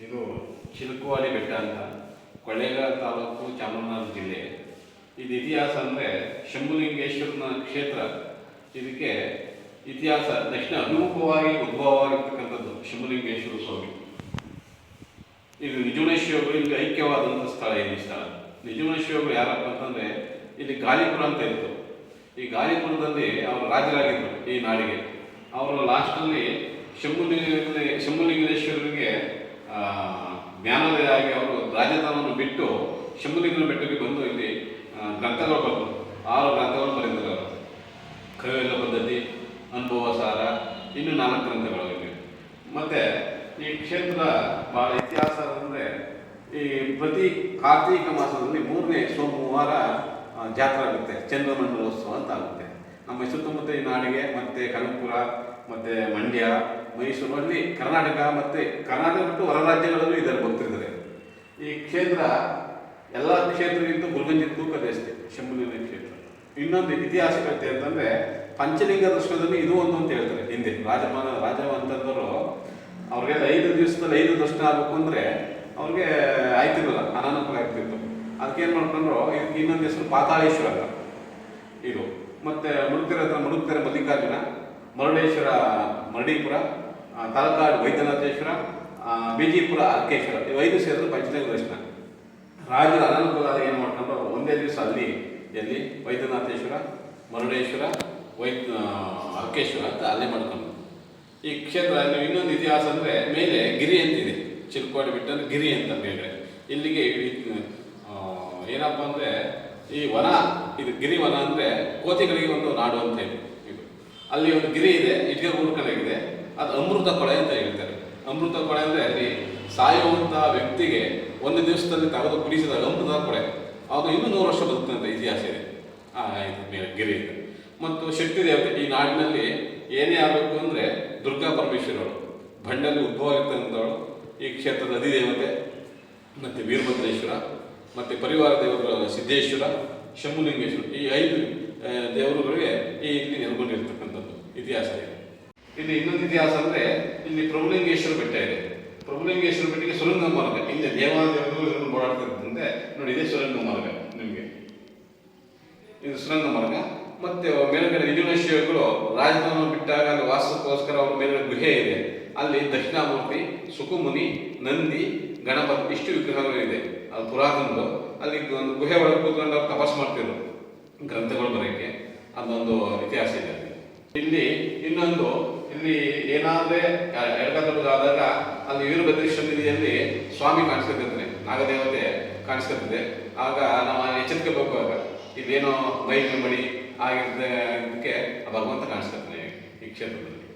ಇದು ಚಿಲುಕುವಾಡಿ ಬೆಟ್ಟ ಅಂತ ಕೊಳ್ಳೇಗಾಲ ತಾಲೂಕು ಚಾಮರಾಜನಗರ ಜಿಲ್ಲೆ. ಇದು ಇತಿಹಾಸ ಅಂದರೆ ಶಂಭುಲಿಂಗೇಶ್ವರನ ಕ್ಷೇತ್ರ. ಇದಕ್ಕೆ ಇತಿಹಾಸ ದಕ್ಷಿಣ ಅನುಮುಖವಾಗಿ ಉದ್ಭವವಾಗಿರ್ತಕ್ಕಂಥದ್ದು ಶಂಭುಲಿಂಗೇಶ್ವರ ಸ್ವಾಮಿ. ಇದು ನಿಜಗುಣೇಶ್ವರಗಳಿಗೆ ಐಕ್ಯವಾದಂಥ ಸ್ಥಳ. ಈ ಸ್ಥಳ ನಿಜಗುಣೇಶ್ವರಗಳು ಯಾರಪ್ಪ ಅಂತಂದರೆ ಇಲ್ಲಿ ಗಾಲಿಪುರ ಅಂತ ಇತ್ತು. ಈ ಗಾಲಿಪುರದಲ್ಲಿ ಅವರು ರಾಜರಾಗಿದ್ದರು ಈ ನಾಡಿಗೆ. ಅವರು ಲಾಸ್ಟಲ್ಲಿ ಶಂಭುಲಿಂಗೇಶ್ವರರಿಗೆ ಜ್ಞಾನೋದಯ ಆಗಿ ಅವರು ರಾಜಧಾನವನ್ನು ಬಿಟ್ಟು ಶಂಭುಲಿಂಗನ ಬೆಟ್ಟಕ್ಕೆ ಬಂದು ಇಲ್ಲಿ ಗ್ರಂಥಗಳು ಬಂದು 6 ಗ್ರಂಥಗಳು ಬರೆದಿದ್ದಾರೆ ಅವರು. ಕೈವೆಲ್ಲ ಪದ್ಧತಿ, ಅನುಭವ ಸಾರ, ಇನ್ನೂ 4 ಗ್ರಂಥಗಳು ಇವೆ. ಮತ್ತು ಈ ಕ್ಷೇತ್ರ ಭಾಳ ಇತಿಹಾಸ ಅಂದರೆ ಈ ಪ್ರತಿ ಕಾರ್ತೀಕ ಮಾಸದಲ್ಲಿ 3ನೇ ಸೋಮವಾರ ಜಾತ್ರೆ ಆಗುತ್ತೆ, ಚಂದ್ರಮಂಡಲೋತ್ಸವ ಅಂತ ಆಗುತ್ತೆ. ನಮ್ಮ ಸುತ್ತಮುತ್ತ ಈ ನಾಡಿಗೆ ಮತ್ತು ಕನಕಪುರ ಮತ್ತು ಮಂಡ್ಯ, ಮೈಸೂರು, ಅಲ್ಲಿ ಕರ್ನಾಟಕ ಮತ್ತು ಕರ್ನಾಟಕ ಬಿಟ್ಟು ಹೊರ ರಾಜ್ಯಗಳಲ್ಲೂ ಇದರ ಭಕ್ತರಿದ್ದಾರೆ. ಈ ಕ್ಷೇತ್ರ ಎಲ್ಲ ಕ್ಷೇತ್ರಕ್ಕಿಂತ ಮುರುಗಂಜಿ ತೂಕ ಜಾಸ್ತಿ ಶಂಭುಲಿಂಗ ಕ್ಷೇತ್ರ. ಇನ್ನೊಂದು ಇತಿಹಾಸ ಕಥೆ ಅಂತಂದರೆ ಪಂಚಲಿಂಗ ದರ್ಶನದಲ್ಲಿ ಇದು ಒಂದು ಅಂತ ಹೇಳ್ತಾರೆ. ಹಿಂದೆ ರಾಜವಂತಂದರು ಅವ್ರಿಗೆ 5 ದಿವಸದಲ್ಲಿ 5 ದರ್ಶನ ಆಗಬೇಕು ಅಂದರೆ ಅವ್ರಿಗೆ ಆಯ್ತಿರಲಿಲ್ಲ, ಅನಾನುಕೂಲ ಆಗ್ತಿತ್ತು. ಅದಕ್ಕೇನು ಮಾಡ್ಕೊಂಡ್ರು, ಇದಕ್ಕೆ ಇನ್ನೊಂದು ಹೆಸರು ಪಾತಾಳೇಶ್ವರ ಇದು. ಮತ್ತು ಮುಡುಕ್ತೆರೆ ಮಲ್ಲಿಕಾರ್ಜುನ, ಮರುಡೇಶ್ವರ ಮರಡೀಪುರ, ತಲಕಾಡು ವೈದ್ಯನಾಥೇಶ್ವರ, ಬಿಜಿಪುರ ಅರ್ಕೇಶ್ವರ, ಇವು 5 ಸೇರಿದ್ರೆ ಪಂಚಲಿಂಗ ದರ್ಶನ. ರಾಜರ ಅನಾನುಕೂಲ ಏನು ಮಾಡ್ಕೊಂಡ್ರು, ಒಂದೇ ದಿವಸ ಎಲ್ಲಿ ವೈದ್ಯನಾಥೇಶ್ವರ, ಮರುಡೇಶ್ವರ, ಅರ್ಕೇಶ್ವರ ಅಂತ ಅಲ್ಲೇ ಮಾಡ್ಕೊಂಡು ಈ ಕ್ಷೇತ್ರ. ಇನ್ನೊಂದು ಇತಿಹಾಸ ಅಂದರೆ ಮೇಲೆ ಗಿರಿ ಅಂತಿದೆ, ಚಿಲುಕುವಾಡಿ ಬೆಟ್ಟ ಅಂದರೆ ಗಿರಿ ಅಂತ ಮೇಲೆ. ಇಲ್ಲಿಗೆ ಏನಪ್ಪ ಅಂದರೆ ಈ ವನ, ಇದು ಗಿರಿವನ ಅಂದರೆ ಕೋತಿಗಳಿಗೆ ಒಂದು ನಾಡು ಅಂತ ಇದು. ಅಲ್ಲಿ ಒಂದು ಗಿರಿ ಇದೆ, ಇಟ್ಟಿಗೆ ಗೂಡ್ಕಲಾಗಿದೆ. ಅದು ಅಮೃತ ಕೊಳೆ ಅಂತ ಹೇಳ್ತಾರೆ. ಅಮೃತ ಕೊಳೆ ಅಂದರೆ ಅಲ್ಲಿ ಸಾಯುವಂಥ ವ್ಯಕ್ತಿಗೆ ಒಂದು ದಿವಸದಲ್ಲಿ ತೆಗೆದು ಕುಡಿಸಿದಾಗ ಅಮೃತ ಕೊಳೆ ಅದು ಇನ್ನೂ 100 ವರ್ಷ ಬದುಕ್ತದೆ ಅಂತ ಇತಿಹಾಸ ಇದೆ. ಇದು ಮೇಲೆ ಗಿರಿ ಇದೆ. ಮತ್ತು ಶಕ್ತಿ ದೇವತೆ ಈ ನಾಡಿನಲ್ಲಿ ಏನೇ ಆಗಬೇಕು ಅಂದರೆ ದುರ್ಗಾ ಪರಮೇಶ್ವರರು ಬಂಡಲ್ಲಿ ಉದ್ಭವ ಇರ್ತಕ್ಕಂಥವಳು. ಈ ಕ್ಷೇತ್ರದ ಅಧಿದೇವತೆ ಮತ್ತು ವೀರಭದ್ರೇಶ್ವರ ಮತ್ತು ಪರಿವಾರ ದೇವರು ಸಿದ್ದೇಶ್ವರ, ಶಂಭುಲಿಂಗೇಶ್ವರ, ಈ 5 ದೇವರುಗಳಿಗೆ ಇಲ್ಲಿ ನೆಲೆಗೊಂಡಿರ್ತಕ್ಕಂಥದ್ದು ಇತಿಹಾಸ ಇದೆ. ಇಲ್ಲಿ ಇನ್ನೊಂದು ಇತಿಹಾಸ ಅಂದರೆ ಇಲ್ಲಿ ಪ್ರಭುಲಿಂಗೇಶ್ವರ ಬೆಟ್ಟ ಇದೆ. ಪ್ರಭುಲಿಂಗೇಶ್ವರ ಬೆಟ್ಟಕ್ಕೆ ಸುರಂಗ ಮಾರ್ಗ, ಇಲ್ಲಿ ದೇವಾಲಯಗಳು ಓಡಾಡ್ತಿದ್ದಂತೆ ನೋಡಿ, ಇದೇ ಸುರಂಗ ಮಾರ್ಗ. ನಿಮಗೆ ಇದು ಸುರಂಗ ಮಾರ್ಗ. ಮತ್ತು ಮೇಲುಗಡೆ ನಿಜಗುಣೇಶ್ವರಗಳು ರಾಜಧಾನ ಬಿಟ್ಟಾಗ ಅಲ್ಲಿ ವಾಸಕ್ಕೋಸ್ಕರ ಅವ್ರ ಮೇಲ್ಗಡೆ ಗುಹೆ ಇದೆ. ಅಲ್ಲಿ ದಕ್ಷಿಣಾಮೂರ್ತಿ, ಸುಕುಮುನಿ, ನಂದಿ, ಗಣಪತಿ ಇಷ್ಟು ವಿಗ್ರಹಗಳು ಇದೆ. ಅದು ಪುರಾತನದು. ಅಲ್ಲಿ ಒಂದು ಗುಹೆ ಒಳಗೆ ಕೂತ್ಕೊಂಡು ಅವ್ರು ತಪಸ್ ಮಾಡ್ತಿದ್ರು ಗ್ರಂಥಗಳು ಬರೋಕ್ಕೆ. ಅದೊಂದು ಇತಿಹಾಸ ಇದೆ. ಇಲ್ಲಿ ಇನ್ನೊಂದು, ಇಲ್ಲಿ ಏನಾದರೆ ಎಡಗದೊಳಗಾದಾಗ ಅಲ್ಲಿ ವೀರಭದ್ರೇಶ್ವರ ನಿಧಿಯಲ್ಲಿ ಸ್ವಾಮಿ ಕಾಣಿಸ್ಕೊತಿರ್ತಾನೆ, ನಾಗದೇವತೆ ಕಾಣಿಸ್ಕೊತಿದೆ. ಆಗ ನಾವು ಎಚ್ಚರಿಕೆ ಬೇಕಾಗ ಇಲ್ಲೇನೋ ಮೈ ಮಡಿ ಆಗಿದ್ದಕ್ಕೆ ಭಗವಂತ ಕಾಣಿಸ್ಕೊತಾನೆ ಈ ಕ್ಷೇತ್ರದಲ್ಲಿ.